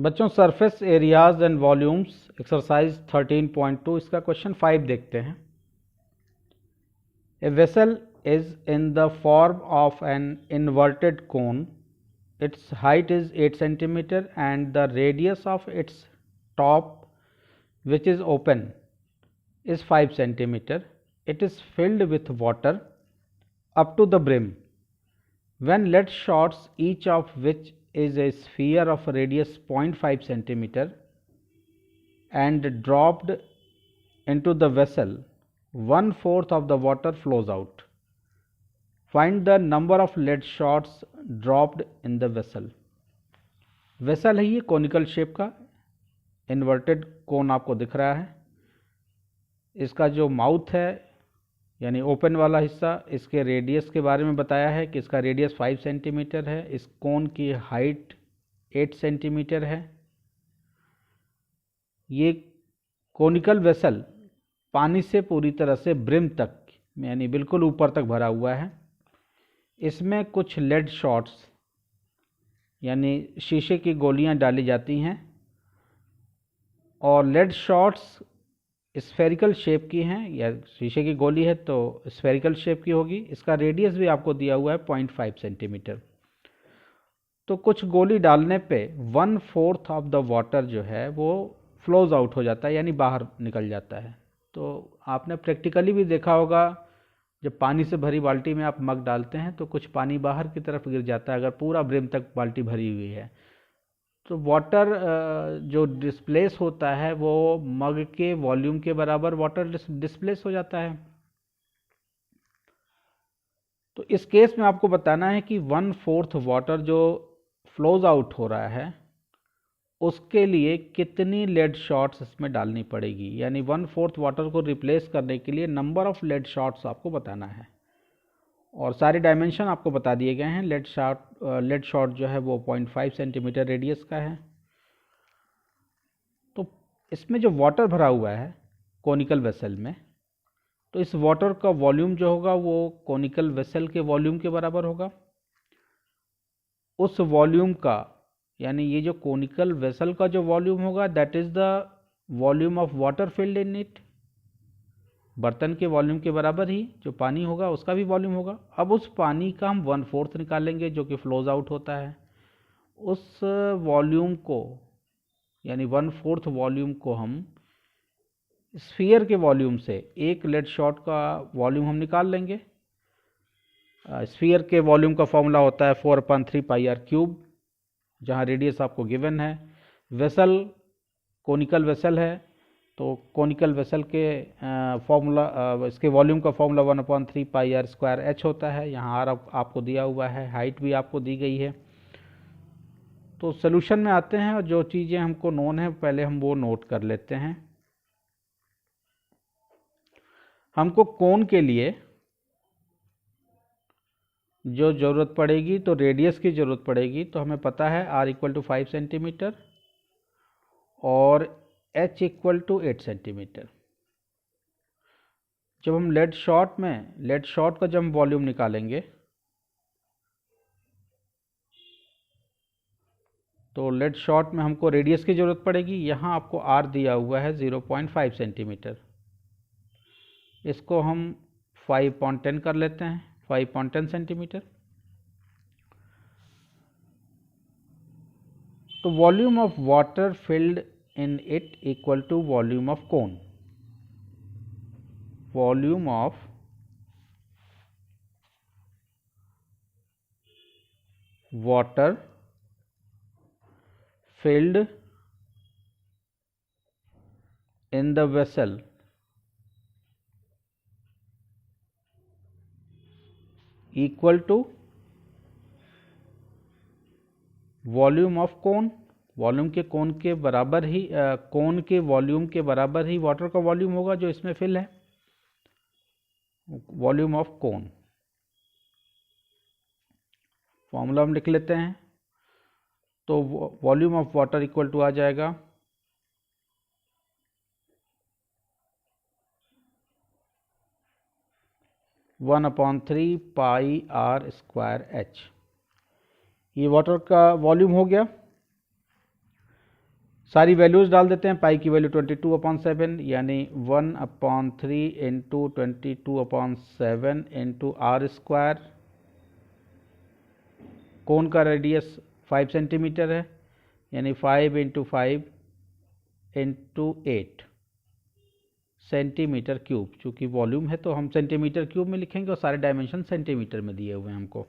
बच्चों surface areas and volumes exercise 13.2 इसका question 5 देखते हैं। A vessel is in the form of an inverted cone. It's height is 8 centimeter and the radius of its top, which is open, is 5 centimeter. It is filled with water up to the brim. When lead shots, each of which is a sphere of radius 0.5 centimeter and dropped into the vessel, 1/4 of the water flows out. Find the number of lead shots dropped in the vessel. Vessel है ये conical shape का inverted कोन आपको दिख रहा है। इसका जो mouth है यानी ओपन वाला हिस्सा, इसके रेडियस के बारे में बताया है कि इसका रेडियस 5 सेंटीमीटर है। इस कोन की हाइट 8 सेंटीमीटर है। ये कोनिकल वेसल पानी से पूरी तरह से ब्रिम तक यानी बिल्कुल ऊपर तक भरा हुआ है। इसमें कुछ लेड शॉट्स यानी शीशे की गोलियां डाली जाती हैं और लेड शॉट्स स्फेरिकल शेप की हैं, या शीशे की गोली है तो स्फेरिकल शेप की होगी। इसका रेडियस भी आपको दिया हुआ है 0.5 सेंटीमीटर। तो कुछ गोली डालने पे 1/4 ऑफ द वाटर जो है वो फ्लोज आउट हो जाता है यानी बाहर निकल जाता है। तो आपने प्रैक्टिकली भी देखा होगा, जब पानी से भरी बाल्टी में आप मग डालते हैं तो कुछ पानी बाहर की तरफ गिर जाता है अगर पूरा ब्रिम तक बाल्टी भरी हुई है। तो वाटर जो डिस्प्लेस होता है वो मग के वॉल्यूम के बराबर वाटर डिस्प्लेस हो जाता है। तो इस केस में आपको बताना है कि 1/4 वाटर जो फ्लोज आउट हो रहा है उसके लिए कितनी लेड शॉट्स इसमें डालनी पड़ेगी, यानी 1/4 वाटर को रिप्लेस करने के लिए नंबर ऑफ लेड शॉट्स आपको बताना है। और सारे डायमेंशन आपको बता दिए गए हैं। लेड शॉट जो है वो 0.5 सेंटीमीटर रेडियस का है। तो इसमें जो वाटर भरा हुआ है कोनिकल वेसल में, तो इस वाटर का वॉल्यूम जो होगा वो कोनिकल वेसल के वॉल्यूम के बराबर होगा। उस वॉल्यूम का यानी ये जो कोनिकल वेसल का जो वॉल्यूम होगा that is the volume of water filled in it. बर्तन के वॉल्यूम के बराबर ही जो पानी होगा उसका भी वॉल्यूम होगा। अब उस पानी का हम 1/4 निकालेंगे जो कि फ्लोज आउट होता है। उस वॉल्यूम को यानी 1/4 वॉल्यूम को हम स्फीयर के वॉल्यूम से एक लेड शॉट का वॉल्यूम हम निकाल लेंगे। स्फीयर के वॉल्यूम का फॉर्मूला होता है 4/3 πr³, जहाँ रेडियस आपको गिवन है। वेसल कोनिकल वेसल है तो कोनिकल वेसल के फॉर्मूला इसके वॉल्यूम का फॉर्मूला 1/3 πr² होता है। यहाँ आर आपको दिया हुआ है, हाइट भी आपको दी गई है। तो सोल्यूशन में आते हैं और जो चीज़ें हमको नोन है पहले हम वो नोट कर लेते हैं। हमको कोन के लिए जो ज़रूरत पड़ेगी तो रेडियस की ज़रूरत पड़ेगी। तो हमें पता है r = 5 सेंटीमीटर और h = 8 सेंटीमीटर। जब हम लेड शॉट का जब हम वॉल्यूम निकालेंगे तो लेड शॉट में हमको रेडियस की ज़रूरत पड़ेगी। यहाँ आपको r दिया हुआ है 0.5 सेंटीमीटर। इसको हम 5/10 कर लेते हैं, 5/10 सेंटीमीटर। तो volume of water filled in it equal to volume of cone. Volume of water filled in the vessel equal to volume of cone. Volume के कोन के बराबर ही कोन के वॉल्यूम के बराबर ही वाटर का वॉल्यूम होगा जो इसमें फिल है। वॉल्यूम ऑफ कोन फॉर्मूला हम लिख लेते हैं। तो volume of water equal to आ जाएगा 1/3 πr²h। ये वाटर का वॉल्यूम हो गया। सारी वैल्यूज़ डाल देते हैं। पाई की वैल्यू 22/7 यानी 1/3 इंटू 22/7 इंटू आर स्क्वायर। कोन का रेडियस 5 सेंटीमीटर है यानी 5 इंटू 5 इंटू 8 सेंटीमीटर क्यूब। चूँकि वॉल्यूम है तो हम सेंटीमीटर क्यूब में लिखेंगे और सारे डायमेंशन सेंटीमीटर में दिए हुए हैं हमको।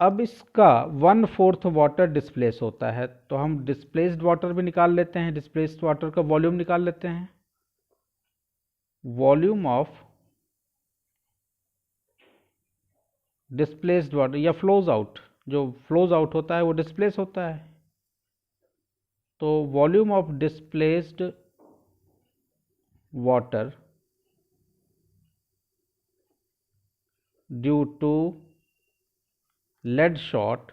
अब इसका 1/4 वाटर डिस्प्लेस होता है तो हम डिस्प्लेस्ड वाटर भी निकाल लेते हैं। डिस्प्लेस्ड वाटर का वॉल्यूम निकाल लेते हैं। वॉल्यूम ऑफ डिस्प्लेस्ड वाटर या फ्लोज आउट, जो फ्लोज आउट होता है वो डिस्प्लेस होता है। तो volume of displaced water due to lead shot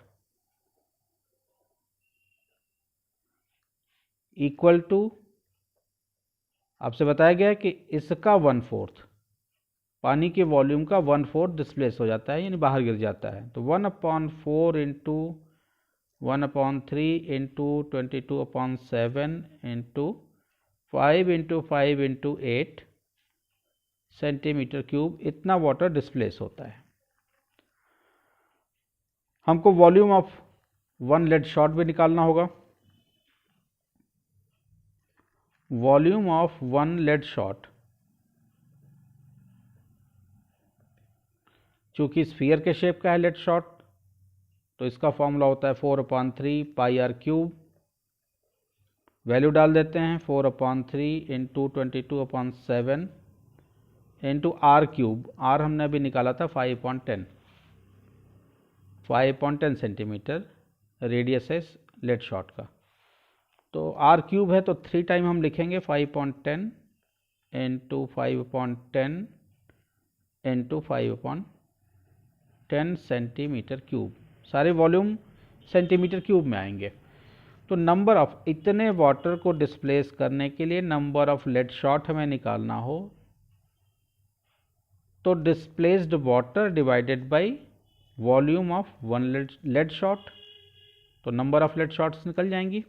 equal to, आपसे बताया गया है कि इसका 1/4, पानी के वॉल्यूम का 1/4 डिस्प्लेस हो जाता है यानी बाहर गिर जाता है। तो 1/4 into 1/3 into 22/7 into 5 into 5 into 8 centimetre cube, इतना वाटर डिस्प्लेस होता है। हमको वॉल्यूम ऑफ 1 लेड शॉट भी निकालना होगा। वॉल्यूम ऑफ 1 लेड शॉट, चूंकि स्फीयर के शेप का है लेड शॉट तो इसका फॉर्मूला होता है 4/3 पाई आर क्यूब। वैल्यू डाल देते हैं 4/3 into 22/7 into r cube. R हमने अभी निकाला था 5/10 सेंटीमीटर रेडियस है लेड शॉट का। तो आर क्यूब है तो 3 टाइम हम लिखेंगे 5/10 इंटू 5/10 इंटू 5/10 सेंटीमीटर क्यूब। सारे वॉल्यूम सेंटीमीटर क्यूब में आएंगे। तो नंबर ऑफ, इतने वाटर को डिस्प्लेस करने के लिए नंबर ऑफ लेड शॉट हमें निकालना हो तो displaced water divided by volume of 1 lead shot, तो नंबर ऑफ लेड शॉट्स निकल जाएंगी।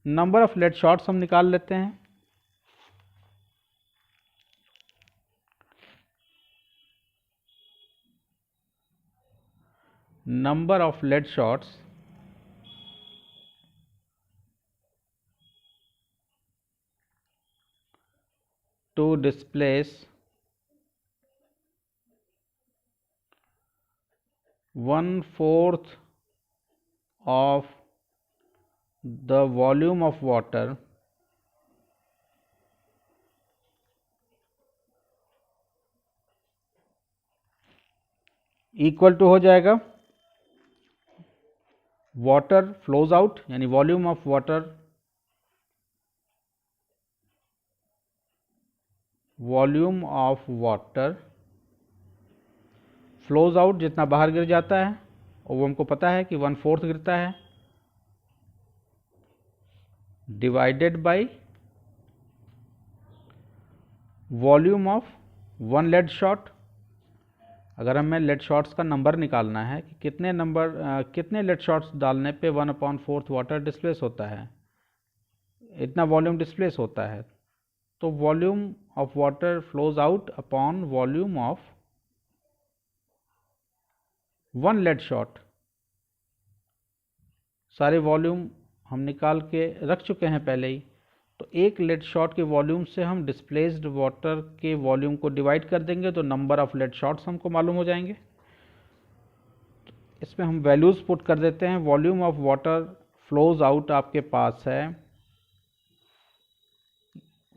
नंबर ऑफ लेड शॉट्स हम निकाल लेते हैं। Number of lead shots to displace 1/4 of the volume of water equal to हो जाएगा वाटर फ्लोज आउट यानी volume of water flows out, जितना बाहर गिर जाता है और वो हमको पता है कि 1/4 गिरता है, divided by volume of 1 lead shot. अगर हमें लेड शॉट्स का नंबर निकालना है कि कितने लेड शॉट्स डालने पे 1/4 वाटर डिस्प्लेस होता है, इतना वॉल्यूम डिस्प्लेस होता है, तो volume of water flows out upon volume of 1 lead shot. सारे वॉल्यूम हम निकाल के रख चुके हैं पहले ही। तो एक लेड शॉट के वॉल्यूम से हम डिस्प्लेस्ड वाटर के वॉल्यूम को डिवाइड कर देंगे तो नंबर ऑफ लेड शॉट्स हमको मालूम हो जाएंगे। तो इसमें हम वैल्यूज पुट कर देते हैं। Volume of water flows out आपके पास है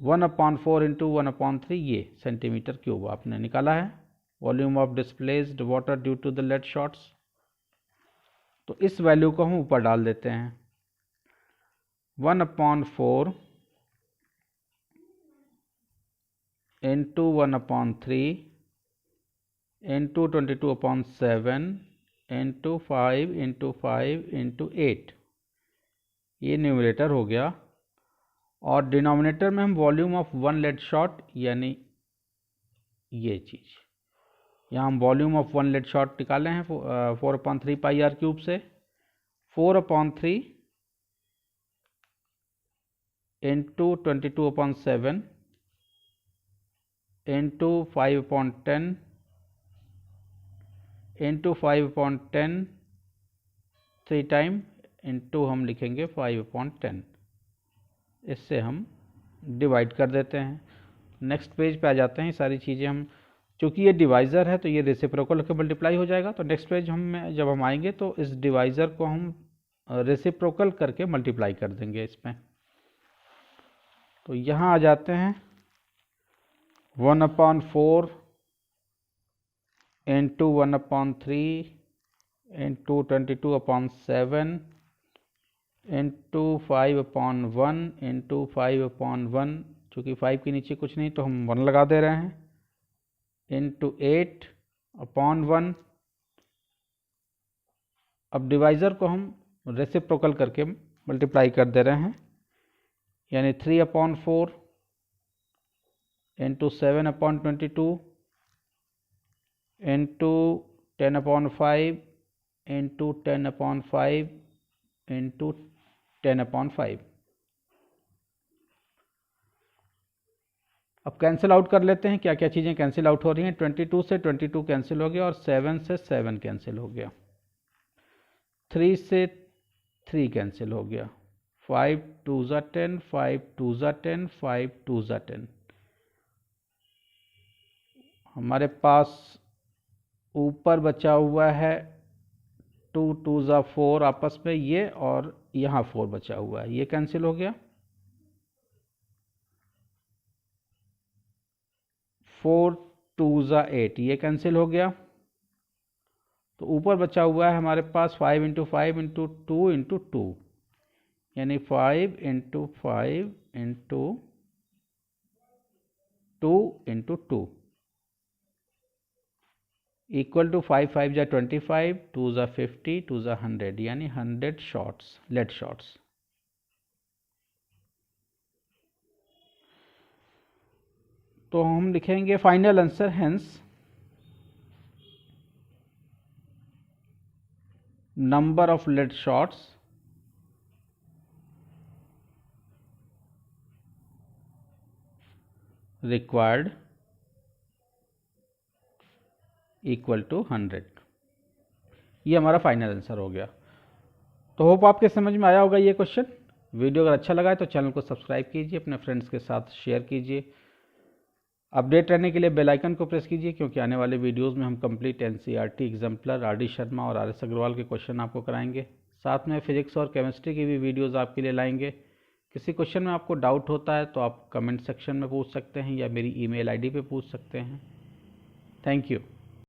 1/4 इंटू 1/3, ये सेंटीमीटर क्यूब आपने निकाला है। Volume of displaced water due to the lead shots, तो इस वैल्यू को हम ऊपर डाल देते हैं। 1/4 into 1/3 into 22/7 into 5 into 5 into 8, ये न्यूमरेटर हो गया। और डिनोमिनेटर में हम वॉल्यूम ऑफ 1 लेड शॉट यानी ये चीज़, यहाँ हम वॉल्यूम ऑफ 1 लेड शॉट निकाले हैं 4/3 पाई आर क्यूब से। 4/3 into 22/7 into 5/10 into 5/10 3 time into हम लिखेंगे 5/10। इससे हम डिवाइड कर देते हैं। नेक्स्ट पेज पे आ जाते हैं। सारी चीज़ें हम, चूँकि ये डिवाइज़र है तो ये रेसिप्रोकल होकर मल्टीप्लाई हो जाएगा। तो नेक्स्ट पेज जब हम आएंगे तो इस डिवाइज़र को हम रेसिप्रोकल करके मल्टीप्लाई कर देंगे इसमें। तो यहाँ आ जाते हैं 1/4 इंटू 1/3 इंटू 22/7 इंटू 5/1 इंटू 5/1, चूँकि 5 के नीचे कुछ नहीं तो हम 1 लगा दे रहे हैं, इंटू 8/1। अब डिवाइज़र को हम रेसिप्रोकल करके मल्टीप्लाई कर दे रहे हैं, यानी 3/4 इंटू 7/22 इंटू 10/5 इंटू 10/5 इंटू 10/5। अब कैंसिल आउट कर लेते हैं, क्या क्या चीज़ें कैंसिल आउट हो रही हैं। 22 से 22 कैंसिल हो गया और 7 से 7 कैंसिल हो गया, 3 से 3 कैंसिल हो गया, 5 2 ज़ा 10, 5 2 ज़ा 10, 5 2 ज़ा 10। हमारे पास ऊपर बचा हुआ है 2 2 ज़ा 4 आपस में ये, और यहाँ 4 बचा हुआ है, ये कैंसिल हो गया। 4 2 ज़ा 8 ये कैंसिल हो गया। तो ऊपर बचा हुआ है हमारे पास 5 इंटू 5 इंटू 2 इंटू 2, यानी 5 into 5 into 2 into 2 equal to 5 5 ज़ा 25, 2 ज़ा 50, 2 ज़ा 100, यानी 100 शॉट्स, लेड शॉट्स। तो हम लिखेंगे final answer, hence number of lead shots required equal to 100। ये हमारा फाइनल आंसर हो गया। तो होप आपके समझ में आया होगा ये क्वेश्चन। वीडियो अगर अच्छा लगा है तो चैनल को सब्सक्राइब कीजिए, अपने फ्रेंड्स के साथ शेयर कीजिए। अपडेट रहने के लिए बेल आइकन को प्रेस कीजिए, क्योंकि आने वाले वीडियोस में हम complete NCERT exemplar RD. Sharma और आर.एस. अग्रवाल के क्वेश्चन आपको कराएंगे। साथ में फिजिक्स और केमिस्ट्री की भी वीडियोस आपके लिए लाएंगे। किसी क्वेश्चन में आपको डाउट होता है तो आप कमेंट सेक्शन में पूछ सकते हैं या मेरी ईमेल आईडी पे पूछ सकते हैं। Thank you.